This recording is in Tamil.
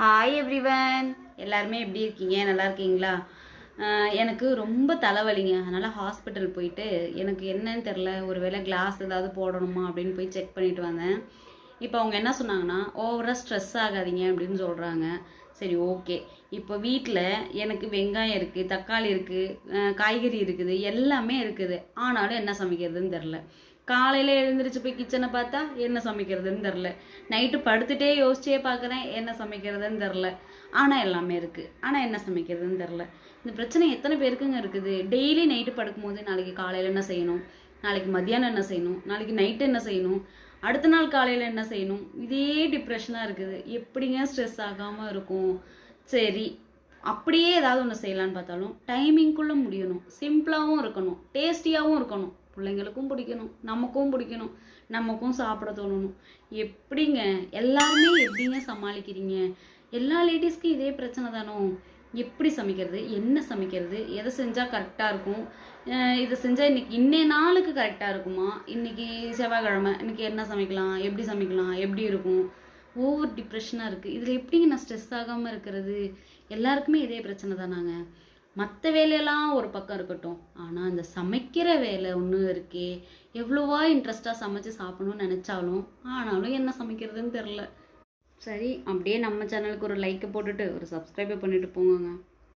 ஹாய் எவ்ரிவன், எல்லாருமே எப்படி இருக்கீங்க? நல்லா இருக்கீங்களா? எனக்கு ரொம்ப தலைவலிங்க. அதனால் ஹாஸ்பிட்டல் போயிட்டு எனக்கு என்னன்னு தெரில, ஒரு வேளை கிளாஸ் ஏதாவது போடணுமா அப்படின்னு போய் செக் பண்ணிட்டு வந்தேன். இப்போ அவங்க என்ன சொன்னாங்கன்னா, ஓவராக ஸ்ட்ரெஸ் ஆகாதீங்க அப்படின்னு சொல்கிறாங்க. சரி, ஓகே. இப்போ வீட்டில் எனக்கு வெங்காயம் இருக்குது, தக்காளி இருக்குது, காய்கறி இருக்குது, எல்லாமே இருக்குது. ஆனாலும் என்ன சமைக்கிறதுன்னு தெரில. காலையில் எழுந்திரிச்சு போய் கிச்சனை பார்த்தா என்ன சமைக்கிறதுன்னு தெரில. நைட்டு படுத்துட்டே யோசிச்சே பார்க்குறேன், என்ன சமைக்கிறதுன்னு தெரில. ஆனால் எல்லாமே இருக்குது, ஆனால் என்ன சமைக்கிறதுன்னு தெரில. இந்த பிரச்சனை எத்தனை பேருக்குங்க இருக்குது? டெய்லி நைட்டு படுக்கும்போது நாளைக்கு காலையில் என்ன செய்யணும், நாளைக்கு மத்தியானம் என்ன செய்யணும், நாளைக்கு நைட்டு என்ன செய்யணும், அடுத்த நாள் காலையில் என்ன செய்யணும், இதே டிப்ரெஷனாக இருக்குது. எப்படிங்க ஸ்ட்ரெஸ் ஆகாமல் இருக்கும்? சரி, அப்படியே ஏதாவது ஒன்று செய்யலான்னு பார்த்தாலும் டைமிங்குள்ளே முடியணும், சிம்பிளாகவும் இருக்கணும், டேஸ்டியாகவும் இருக்கணும், பிள்ளைங்களுக்கும் பிடிக்கணும், நமக்கும் பிடிக்கணும், நமக்கும் சாப்பிட தோணணும். எப்படிங்க எல்லாருமே எப்படிங்க சமாளிக்கிறீங்க? எல்லா லேடிஸ்க்கும் இதே பிரச்சனை தானோ? எப்படி சமைக்கிறது, என்ன சமைக்கிறது, எதை செஞ்சால் கரெக்டாக இருக்கும், இதை செஞ்சால் இன்னைய நாளுக்கு கரெக்டாக இருக்குமா, இன்னைக்கு செவ்வாய்க்கிழமை, இன்னைக்கு என்ன சமைக்கலாம், எப்படி சமைக்கலாம், எப்படி இருக்கும்? ஓவர் டிப்ரெஷனாக இருக்குது. இதில் எப்படிங்க நான் ஸ்ட்ரெஸ் ஆகாமல் இருக்கிறது? எல்லாருக்குமே இதே பிரச்சனை தானாங்க. மற்ற வேலையெல்லாம் ஒரு பக்கம் இருக்கட்டும், ஆனால் இந்த சமைக்கிற வேலை ஒன்று இருக்கே, எவ்வளோவா இன்ட்ரெஸ்டாக சமைச்சு சாப்பிடணும்னு நினச்சாலும் ஆனாலும் என்ன சமைக்கிறதுன்னு தெரில. சரி, அப்படியே நம்ம சேனலுக்கு ஒரு லைக்கை போட்டுட்டு ஒரு சப்ஸ்கிரைபை பண்ணிட்டு போங்க.